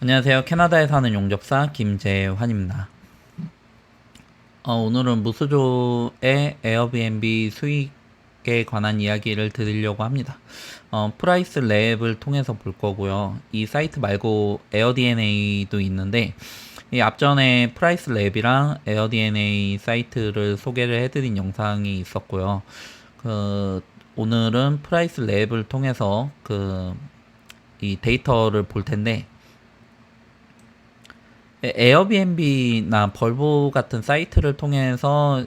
안녕하세요. 캐나다에 사는 용접사 김재환입니다. 오늘은 무수조의 에어비앤비 수익에 관한 이야기를 드리려고 합니다. 프라이스 랩을 통해서 볼 거고요. 이 사이트 말고 에어DNA도 있는데 이 앞전에 프라이스 랩이랑 에어DNA 사이트를 소개를 해드린 영상이 있었고요. 오늘은 프라이스 랩을 통해서 이 데이터를 볼 텐데 에어비앤비나 벌보 같은 사이트를 통해서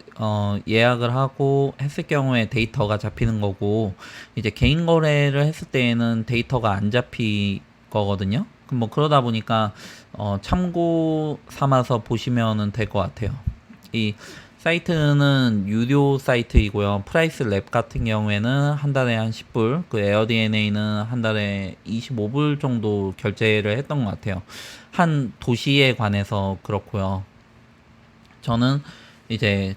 예약을 하고 했을 경우에 데이터가 잡히는 거고, 이제 개인 거래를 했을 때에는 데이터가 안 잡히거든요. 뭐 그러다 보니까 참고 삼아서 보시면은 될 것 같아요. 이 사이트는 유료 사이트이고요. 프라이스 랩 같은 경우에는 한 달에 한 10불, 그 에어DNA는 한 달에 25불 정도 결제를 했던 것 같아요. 한 도시에 관해서 그렇고요. 저는 이제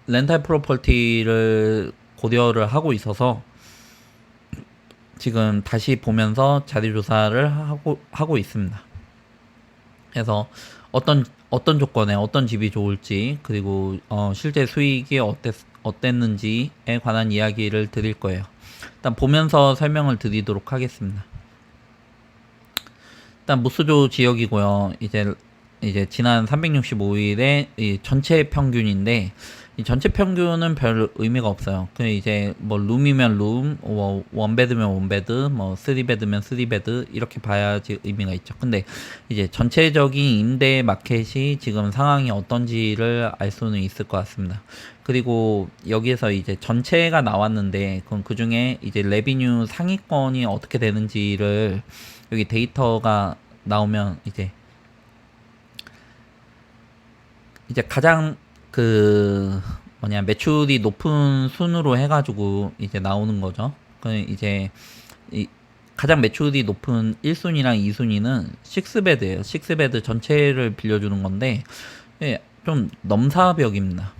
렌탈 프로퍼티를 고려를 하고 있어서 지금 다시 보면서 자리 조사를 하고 있습니다. 그래서 어떤 조건에 어떤 집이 좋을지, 그리고 실제 수익이 어땠는지에 관한 이야기를 드릴 거예요. 일단 보면서 설명을 드리도록 하겠습니다. 일단 무수조 지역이고요. 이제 지난 365일의 전체 평균인데, 이 전체 평균은 별 의미가 없어요. 그 이제 뭐 룸이면 룸, 원베드면 원베드, 뭐 쓰리베드면 쓰리베드 이렇게 봐야지 의미가 있죠. 근데 이제 전체적인 임대 마켓이 지금 상황이 어떤지를 알 수는 있을 것 같습니다. 그리고 여기에서 이제 전체가 나왔는데, 그럼 그 중에 이제 레비뉴 상위권이 어떻게 되는지를 여기 데이터가 나오면 이제 가장 매출이 높은 순으로 해가지고 이제 나오는 거죠. 이제 이 가장 매출이 높은 1순위랑 2순위는 식스베드예요. 식스베드 전체를 빌려주는 건데, 좀 넘사벽입니다.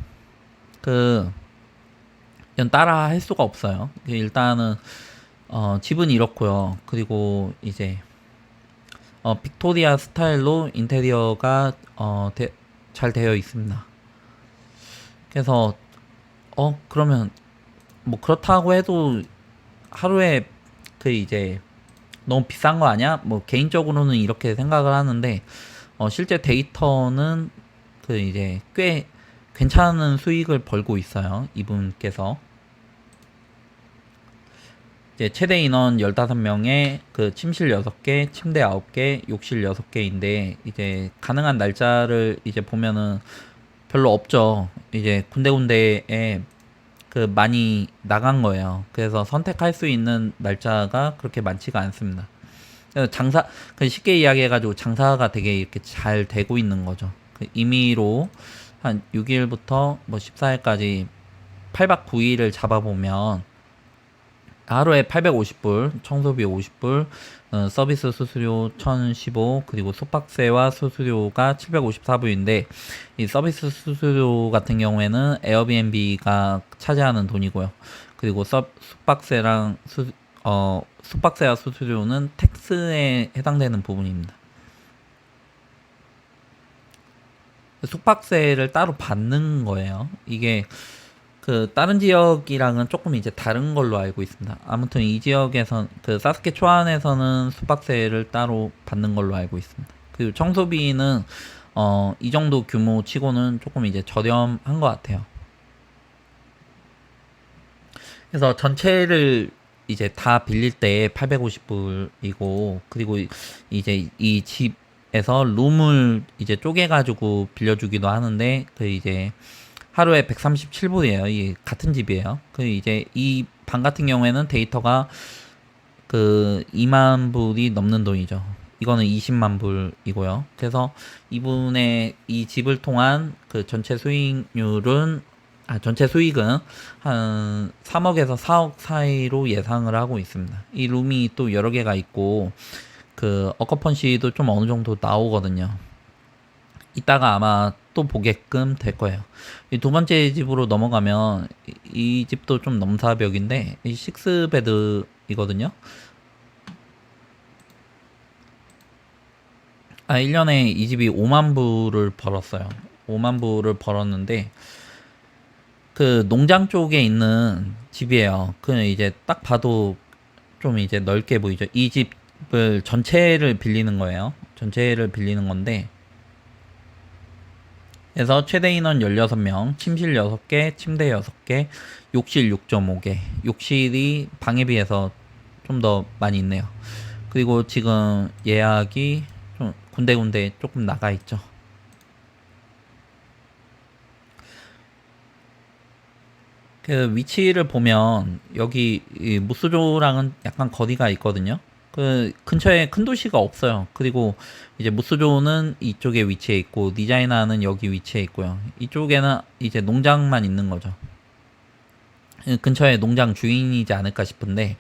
이건 따라 할 수가 없어요. 일단은 집은 이렇고요. 그리고 이제 빅토리아 스타일로 인테리어가 잘 되어 있습니다. 그래서 그러면 뭐 그렇다고 해도 하루에 이제 너무 비싼 거 아니야? 뭐 개인적으로는 이렇게 생각을 하는데, 실제 데이터는 이제 꽤 괜찮은 수익을 벌고 있어요. 이분께서 이제 최대 인원 15명에 침실 6개, 침대 9개, 욕실 6개인데, 이제 가능한 날짜를 이제 보면은 별로 없죠. 이제 군데군데에 많이 나간 거예요. 그래서 선택할 수 있는 날짜가 그렇게 많지가 않습니다. 그래서 쉽게 이야기해가지고 장사가 되게 이렇게 잘 되고 있는 거죠. 임의로 한 6일부터 뭐 14일까지 8박 9일을 잡아보면 하루에 850불, 청소비 50불, 서비스 수수료 1015, 그리고 숙박세와 수수료가 754불인데, 이 서비스 수수료 같은 경우에는 에어비앤비가 차지하는 돈이고요. 그리고 숙박세와 수수료는 텍스에 해당되는 부분입니다. 숙박세를 따로 받는 거예요. 이게 다른 지역이랑은 조금 이제 다른 걸로 알고 있습니다. 아무튼 이 지역에선 사스케추안에서는 숙박세를 따로 받는 걸로 알고 있습니다. 그리고 청소비는 이 정도 규모 치고는 조금 이제 저렴한 것 같아요. 그래서 전체를 이제 다 빌릴 때 850불이고, 그리고 이제 이 집에서 룸을 이제 쪼개가지고 빌려주기도 하는데, 이제 하루에 137불이에요. 이 같은 집이에요. 이제 이 방 같은 경우에는 데이터가 2만 불이 넘는 돈이죠. 이거는 20만 불이고요. 그래서 이분의 이 집을 통한 전체 수익은 한 3억에서 4억 사이로 예상을 하고 있습니다. 이 룸이 또 여러 개가 있고, 어커펀시도 좀 어느 정도 나오거든요. 이따가 아마 또 보게끔 될 거예요. 이 두 번째 집으로 넘어가면 이 집도 좀 넘사벽인데, 이 식스베드이거든요. 1년에 이 집이 5만 불을 벌었어요. 5만 불을 벌었는데 그 농장 쪽에 있는 집이에요. 그 이제 딱 봐도 좀 이제 넓게 보이죠. 이 집을 전체를 빌리는 거예요. 전체를 빌리는 건데 그래서 최대 인원 16명, 침실 6개, 침대 6개, 욕실 6.5개. 욕실이 방에 비해서 좀 더 많이 있네요. 그리고 지금 예약이 좀 군데군데 조금 나가 있죠. 그 위치를 보면 여기 이 무스조랑은 약간 거리가 있거든요. 그 근처에 큰 도시가 없어요. 그리고 이제 무스조는 이쪽에 위치해 있고 니자이나는 여기 위치해 있고요. 이쪽에는 이제 농장만 있는 거죠. 근처에 농장 주인이지 않을까 싶은데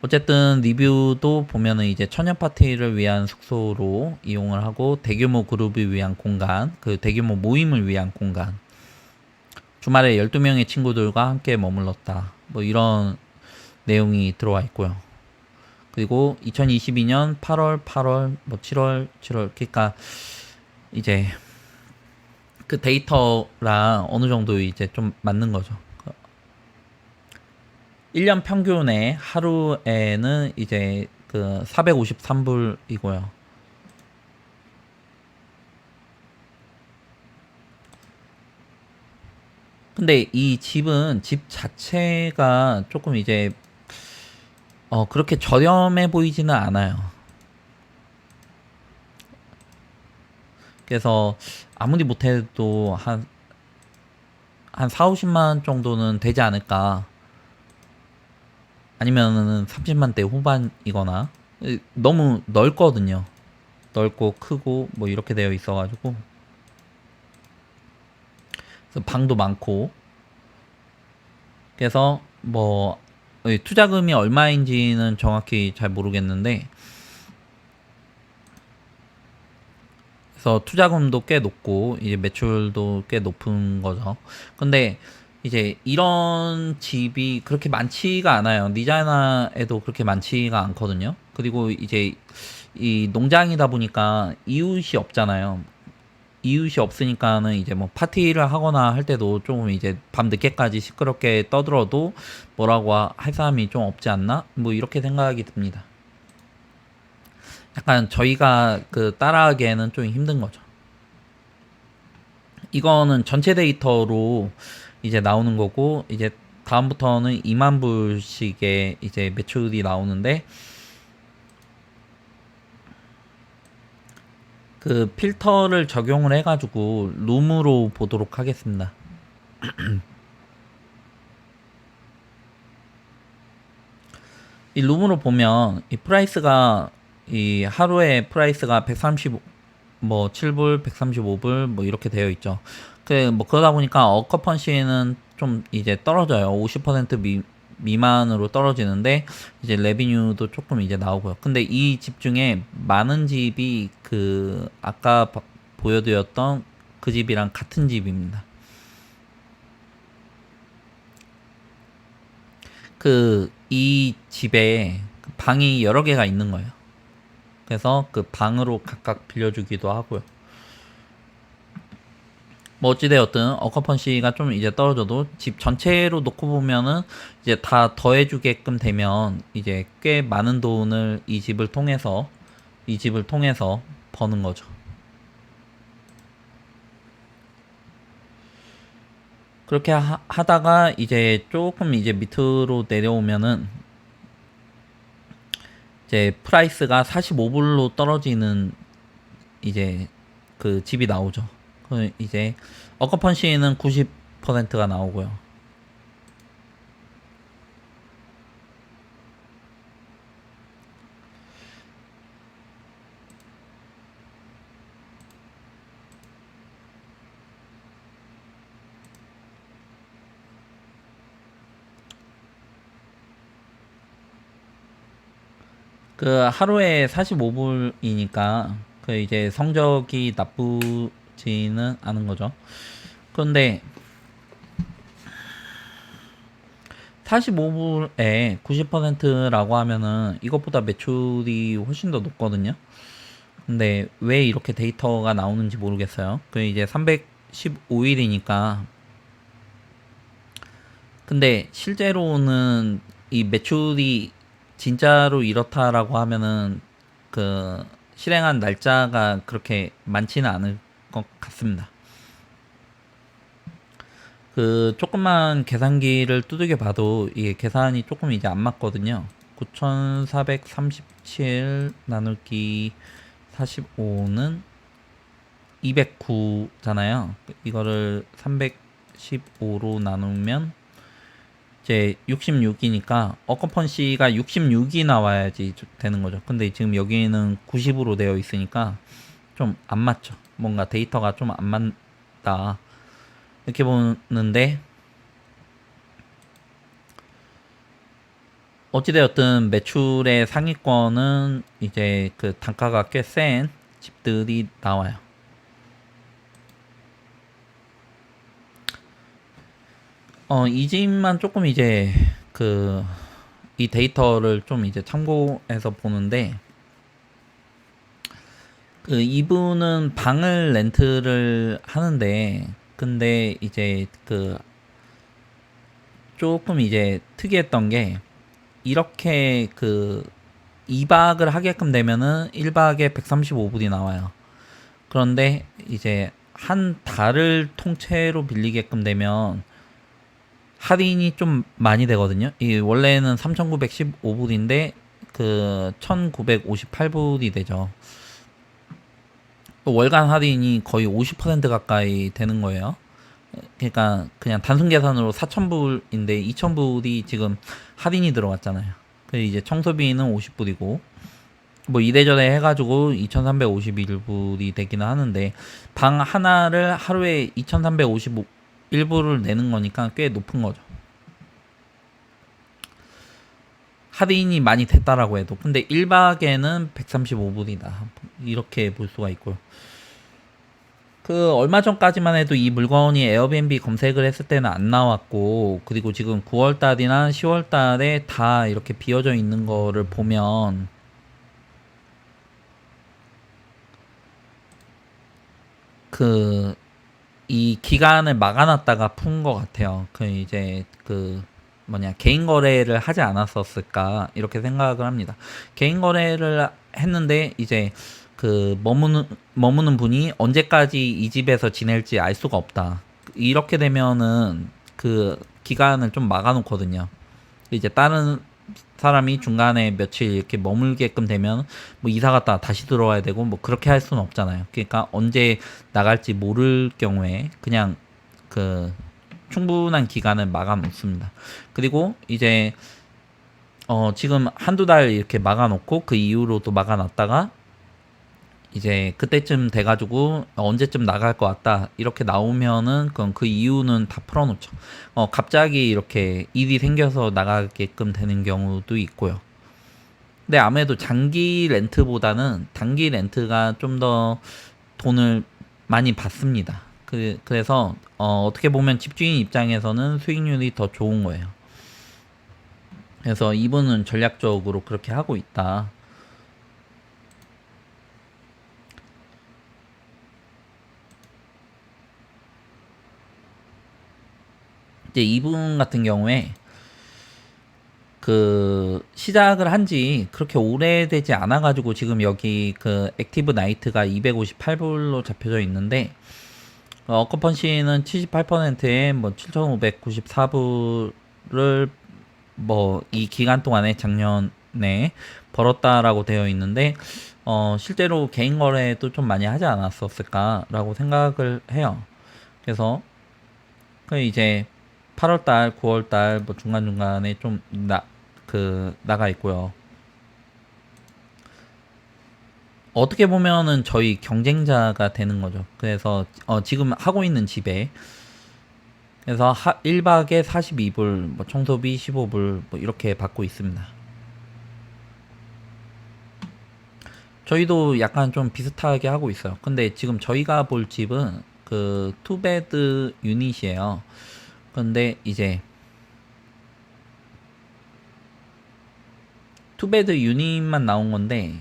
어쨌든 리뷰도 보면은 이제 처녀 파티를 위한 숙소로 이용을 하고 대규모 그룹을 위한 공간, 그 대규모 모임을 위한 공간, 주말에 12명의 친구들과 함께 머물렀다. 뭐 이런 내용이 들어와 있고요. 그리고 2022년 8월, 뭐 7월, 그러니까 이제 그 데이터랑 어느 정도 이제 좀 맞는 거죠. 1년 평균에 하루에는 이제 그 453불이고요. 근데 이 집은 집 자체가 조금 이제 그렇게 저렴해 보이지는 않아요. 그래서 아무리 못해도 한 4, 50만 정도는 되지 않을까. 아니면은 30만 대 후반이거나. 너무 넓거든요. 넓고 크고 뭐 이렇게 되어 있어가지고. 그래서 방도 많고. 그래서 뭐 투자금이 얼마인지는 정확히 잘 모르겠는데 그래서 투자금도 꽤 높고 이제 매출도 꽤 높은 거죠. 근데 이제 이런 집이 그렇게 많지가 않아요. 니자나에도 그렇게 많지가 않거든요. 그리고 이제 이 농장이다 보니까 이웃이 없잖아요. 이웃이 없으니까는 이제 뭐 파티를 하거나 할 때도 조금 이제 밤 늦게까지 시끄럽게 떠들어도 뭐라고 할 사람이 좀 없지 않나? 뭐 이렇게 생각이 듭니다. 약간 저희가 그 따라하기에는 좀 힘든 거죠. 이거는 전체 데이터로 이제 나오는 거고 이제 다음부터는 2만 불씩의 이제 매출이 나오는데 그 필터를 적용을 해가지고 룸으로 보도록 하겠습니다. 이 룸으로 보면 이 프라이스가 이 하루에 프라이스가 135 뭐 7불, 135불 뭐 이렇게 되어 있죠. 그 뭐 그러다 보니까 어커펀시는 좀 이제 떨어져요. 50% 미만으로 떨어지는데 이제 레비뉴도 조금 이제 나오고요. 근데 이 집 중에 많은 집이 그 아까 보여드렸던 그 집이랑 같은 집입니다. 그 이 집에 방이 여러 개가 있는 거예요. 그래서 그 방으로 각각 빌려주기도 하고요. 뭐 어찌되었든 어커펀시가 좀 이제 떨어져도 집 전체로 놓고 보면은 이제 다 더해주게끔 되면 이제 꽤 많은 돈을 이 집을 통해서 버는 거죠. 그렇게 하다가 이제 조금 이제 밑으로 내려오면은 이제 프라이스가 45불로 떨어지는 이제 그 집이 나오죠. 그 이제 어커펀시는 90%가 나오고요. 그 하루에 45불이니까 그 이제 성적이 나쁘지는 않은 거죠. 그런데 45불에 90%라고 하면은 이것보다 매출이 훨씬 더 높거든요. 근데 왜 이렇게 데이터가 나오는지 모르겠어요. 그 이제 315일이니까. 근데 실제로는 이 매출이 진짜로 이렇다라고 하면은 그 실행한 날짜가 그렇게 많지는 않을 것 같습니다. 그 조금만 계산기를 두들겨 봐도 이게 계산이 조금 이제 안 맞거든요. 9437 나누기 45는 209잖아요. 이거를 315로 나누면 이제 66이니까 어커펀시가 66이 나와야지 되는 거죠. 근데 지금 여기는 90으로 되어 있으니까 좀 안 맞죠. 뭔가 데이터가 좀 안 맞다. 이렇게 보는데 어찌되었든 매출의 상위권은 이제 그 단가가 꽤 센 집들이 나와요. 이 집만 조금 이제 그 이 데이터를 좀 이제 참고해서 보는데 그 이분은 방을 렌트를 하는데 근데 이제 그 조금 이제 특이했던 게 이렇게 그 2박을 하게끔 되면은 1박에 135불이 나와요. 그런데 이제 한 달을 통째로 빌리게끔 되면 할인이 좀 많이 되거든요. 이 원래는 3,915불인데 그 1,958불이 되죠. 월간 할인이 거의 50% 가까이 되는 거예요. 그러니까 그냥 단순 계산으로 4,000불인데 2,000불이 지금 할인이 들어갔잖아요. 그 이제 청소비는 50불이고 뭐 이래저래 해가지고 2,351불이 되기는 하는데 방 하나를 하루에 2,351불을 내는 거니까 꽤 높은 거죠. 할인이 많이 됐다라고 해도 근데 1박에는 135불이다 이렇게 볼 수가 있고요. 그 얼마 전까지만 해도 이 물건이 에어비앤비 검색을 했을 때는 안 나왔고 그리고 지금 9월 달이나 10월 달에 다 이렇게 비어져 있는 거를 보면 그 이 기간을 막아놨다가 푼 것 같아요. 그 이제 그 뭐냐 개인 거래를 하지 않았었을까 이렇게 생각을 합니다. 개인 거래를 했는데 이제 그 머무는 분이 언제까지 이 집에서 지낼지 알 수가 없다. 이렇게 되면은 그 기간을 좀 막아놓거든요. 이제 다른 사람이 중간에 며칠 이렇게 머물게끔 되면 뭐 이사 갔다 다시 들어와야 되고 뭐 그렇게 할 수는 없잖아요. 그러니까 언제 나갈지 모를 경우에 그냥 그 충분한 기간을 막아 놓습니다. 그리고 이제 지금 한두 달 이렇게 막아 놓고 그 이후로도 막아 놨다가 이제 그때쯤 돼가지고 언제쯤 나갈 것 같다 이렇게 나오면은 그럼 그 이유는 다 풀어놓죠. 갑자기 이렇게 일이 생겨서 나가게끔 되는 경우도 있고요. 근데 아무래도 장기 렌트보다는 단기 렌트가 좀 더 돈을 많이 받습니다. 그래서 어떻게 보면 집주인 입장에서는 수익률이 더 좋은 거예요. 그래서 이분은 전략적으로 그렇게 하고 있다. 이제 이분 같은 경우에 그 시작을 한 지 그렇게 오래되지 않아 가지고 지금 여기 그 액티브 나이트가 258불로 잡혀져 있는데 어커펀시는 78%에 뭐 7,594불을 뭐 이 기간 동안에 작년에 벌었다라고 되어 있는데 실제로 개인 거래도 좀 많이 하지 않았었을까라고 생각을 해요. 그래서 그 이제 8월달, 9월달 뭐 중간중간에 좀 나가 있고요. 어떻게 보면은 저희 경쟁자가 되는 거죠. 그래서 지금 하고 있는 집에 그래서 1박에 42불, 뭐 청소비 15불 뭐 이렇게 받고 있습니다. 저희도 약간 좀 비슷하게 하고 있어요. 근데 지금 저희가 볼 집은 그 투베드 유닛이에요. 근데 이제 투베드 유닛만 나온 건데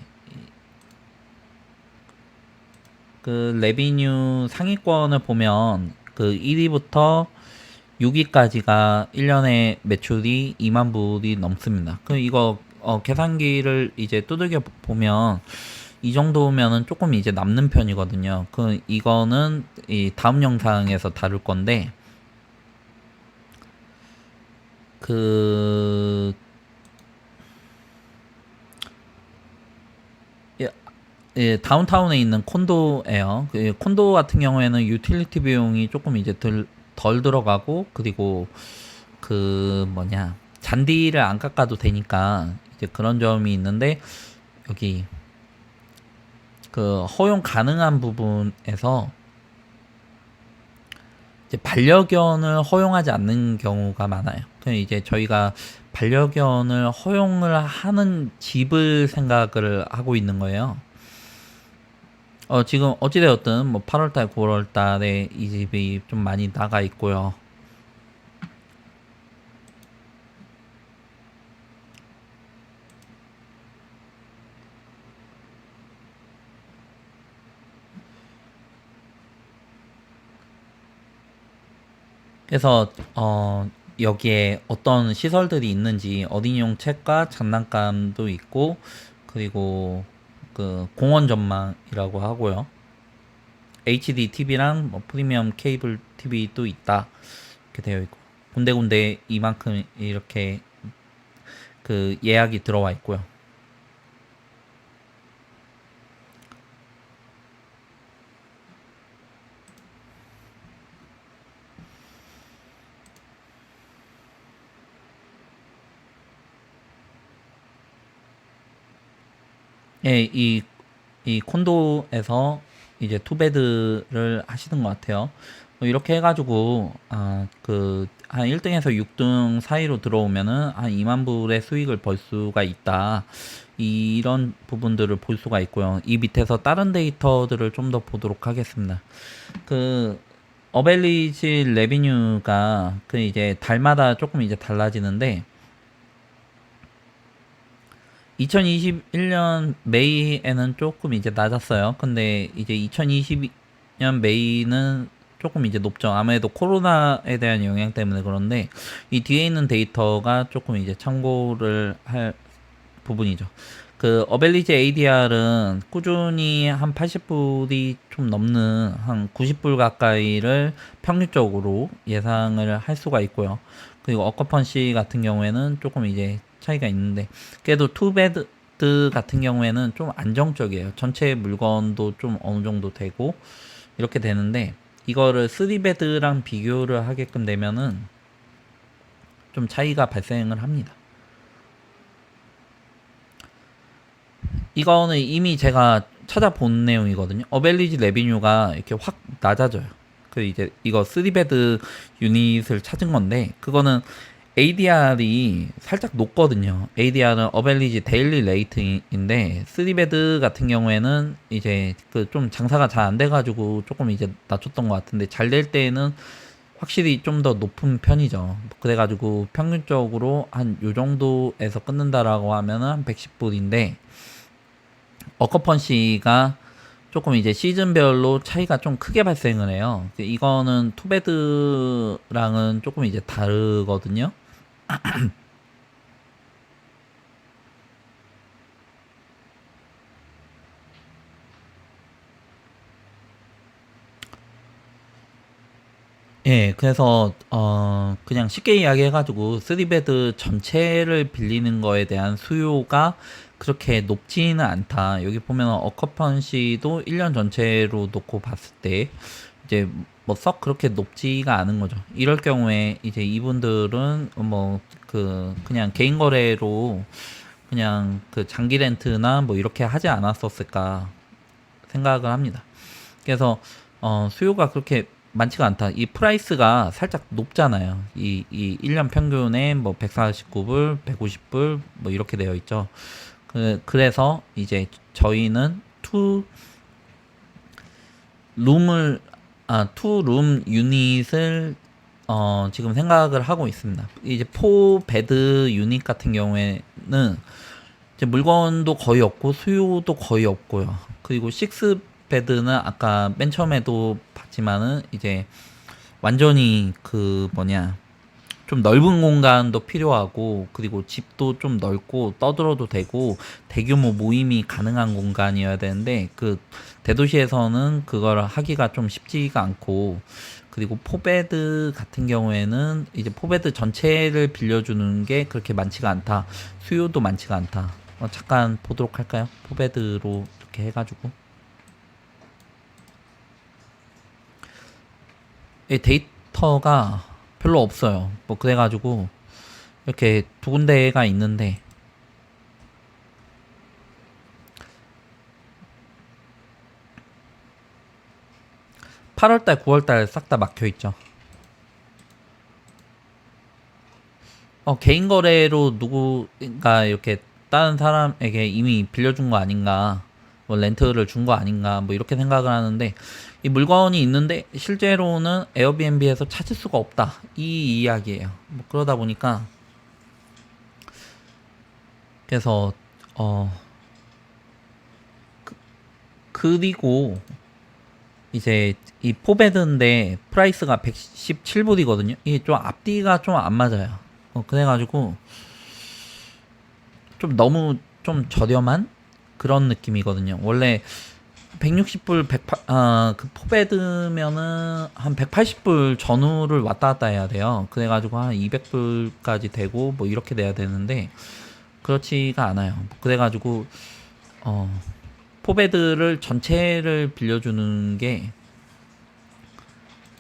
그 레비뉴 상위권을 보면 그 1위부터 6위까지가 1년에 매출이 2만 불이 넘습니다. 그 이거 계산기를 이제 두들겨 보면 이 정도면은 조금 이제 남는 편이거든요. 그 이거는 이 다음 영상에서 다룰 건데 그 예, 다운타운에 있는 콘도예요. 그 콘도 같은 경우에는 유틸리티 비용이 조금 이제 덜 들어가고 그리고 그 뭐냐 잔디를 안 깎아도 되니까 이제 그런 점이 있는데 여기 그 허용 가능한 부분에서 이제 반려견을 허용하지 않는 경우가 많아요. 그 이제 저희가 반려견을 허용을 하는 집을 생각을 하고 있는 거예요. 지금 어찌되었든 뭐 8월달, 9월달에 이 집이 좀 많이 나가 있고요. 그래서 여기에 어떤 시설들이 있는지 어린이용 책과 장난감도 있고 그리고 그 공원 전망이라고 하고요. HD TV랑 뭐 프리미엄 케이블 TV도 있다 이렇게 되어 있고 군데군데 이만큼 이렇게 그 예약이 들어와 있고요. 예, 이 콘도에서 이제 투베드를 하시는 것 같아요. 이렇게 해가지고 그 한 1등에서 6등 사이로 들어오면은 한 2만 불의 수익을 벌 수가 있다. 이런 부분들을 볼 수가 있고요. 이 밑에서 다른 데이터들을 좀 더 보도록 하겠습니다. 그 어벨리지 레비뉴가 그 이제 달마다 조금 이제 달라지는데 2021년 메이에는 조금 이제 낮았어요. 근데 이제 2022년 메이는 조금 이제 높죠. 아무래도 코로나에 대한 영향 때문에 그런데 이 뒤에 있는 데이터가 조금 이제 참고를 할 부분이죠. 그 어벨리지 ADR은 꾸준히 한 80불이 좀 넘는 한 90불 가까이를 평균적으로 예상을 할 수가 있고요. 그리고 어커펀시 같은 경우에는 조금 이제 차이가 있는데 그래도 투베드 같은 경우에는 좀 안정적이에요. 전체 물건도 좀 어느 정도 되고 이렇게 되는데 이거를 3베드랑 비교를 하게끔 되면은 좀 차이가 발생을 합니다. 이거는 이미 제가 찾아본 내용이거든요. 어벨리지 레비뉴가 이렇게 확 낮아져요. 그 이제 이거 3베드 유닛을 찾은 건데 그거는 ADR이 살짝 높거든요. ADR은 어벨리지 데일리 레이트인데 3베드 같은 경우에는 이제 그 좀 장사가 잘 안 돼가지고 조금 이제 낮췄던 것 같은데 잘 될 때에는 확실히 좀 더 높은 편이죠. 그래가지고 평균적으로 한 요 정도에서 끊는다라고 하면은 한 110불인데 어커펀시가 조금 이제 시즌별로 차이가 좀 크게 발생을 해요. 이거는 투베드랑은 조금 이제 다르거든요. 예, 그래서 그냥 쉽게 이야기해가지고 3베드 전체를 빌리는 거에 대한 수요가 그렇게 높지는 않다. 여기 보면 어커펀시도 1년 전체로 놓고 봤을 때 이제 뭐 썩 그렇게 높지가 않은 거죠. 이럴 경우에 이제 이분들은 뭐 그 그냥 개인 거래로 그냥 그 장기 렌트나 뭐 이렇게 하지 않았었을까 생각을 합니다. 그래서 수요가 그렇게 많지가 않다. 이 프라이스가 살짝 높잖아요. 이 1년 평균에 뭐 149불, 150불 뭐 이렇게 되어 있죠. 그래서 이제 저희는 룸을 투룸 유닛을 지금 생각을 하고 있습니다. 이제 4베드 유닛 같은 경우에는 이제 물건도 거의 없고 수요도 거의 없고요. 그리고 6 베드는 아까 맨 처음에도 봤지만은 이제 완전히 그 뭐냐 좀 넓은 공간도 필요하고 그리고 집도 좀 넓고 떠들어도 되고 대규모 모임이 가능한 공간이어야 되는데 그 대도시에서는 그걸 하기가 좀 쉽지가 않고 그리고 포베드 같은 경우에는 이제 포베드 전체를 빌려주는 게 그렇게 많지가 않다. 수요도 많지가 않다. 잠깐 보도록 할까요? 포베드로 이렇게 해가지고 이 데이터가 별로 없어요. 뭐 그래가지고 이렇게 두 군데가 있는데 8월달, 9월달 싹 다 막혀있죠. 개인 거래로 누구가 이렇게 다른 사람에게 이미 빌려준 거 아닌가, 뭐 렌트를 준 거 아닌가, 뭐 이렇게 생각을 하는데 이 물건이 있는데 실제로는 에어비앤비에서 찾을 수가 없다. 이 이야기예요. 뭐 그러다 보니까 그래서 그리고 이제 이 포베드인데 프라이스가 117불이거든요. 이게 좀 앞뒤가 좀 안 맞아요. 그래가지고 좀 너무 좀 저렴한 그런 느낌이거든요. 원래 160불, 그 포베드면은 한 180불 전후를 왔다 갔다 해야 돼요. 그래가지고 한 200불까지 되고 뭐 이렇게 돼야 되는데 그렇지가 않아요. 그래가지고 포베드를 전체를 빌려주는 게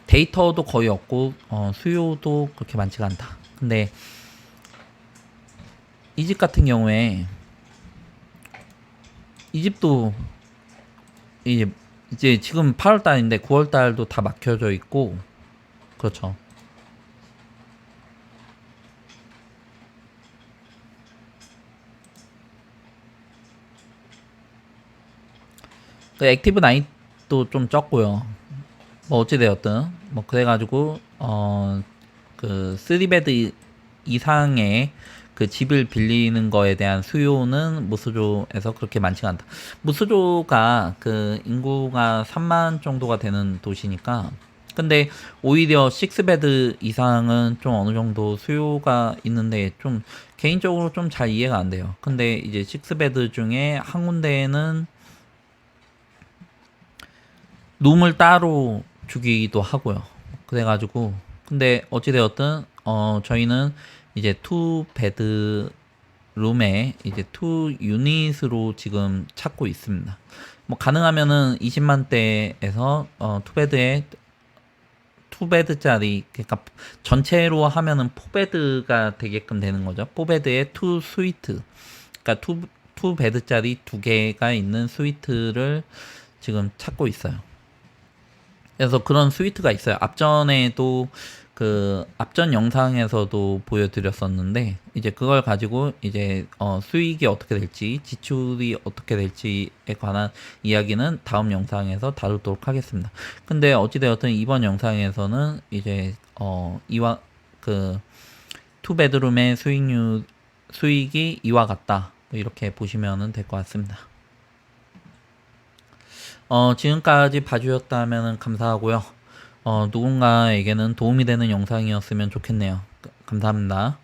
데이터도 거의 없고 수요도 그렇게 많지가 않다. 근데 이 집 같은 경우에 이 집도 이제 지금 8월 달인데 9월 달도 다 막혀져 있고 그렇죠. 그 액티브 나이도 좀 적고요. 뭐 어찌되었든 뭐 그래가지고 그 3베드 이상의 그 집을 빌리는 거에 대한 수요는 무수조에서 그렇게 많지가 않다. 무수조가 그 인구가 3만 정도가 되는 도시니까 근데 오히려 6베드 이상은 좀 어느 정도 수요가 있는데 좀 개인적으로 좀 잘 이해가 안 돼요. 근데 이제 6베드 중에 한 군데에는 룸을 따로 주기도 하고요. 그래가지고 근데 어찌되었든 저희는 이제 투 베드 룸에 이제 투 유닛으로 지금 찾고 있습니다. 뭐 가능하면은 20만대에서 투베드에 투베드짜리 그러니까 전체로 하면은 포베드가 되게끔 되는 거죠. 포베드에 투 스위트 그러니까 투 베드짜리 두 개가 있는 스위트를 지금 찾고 있어요. 그래서 그런 스위트가 있어요. 앞전에도 그 앞전 영상에서도 보여드렸었는데 이제 그걸 가지고 이제 수익이 어떻게 될지 지출이 어떻게 될지에 관한 이야기는 다음 영상에서 다루도록 하겠습니다. 근데 어찌되었든 이번 영상에서는 이제 이와 그 투베드룸의 수익이 이와 같다 뭐 이렇게 보시면 될 것 같습니다. 지금까지 봐주셨다면 감사하고요. 누군가에게는 도움이 되는 영상이었으면 좋겠네요. 감사합니다.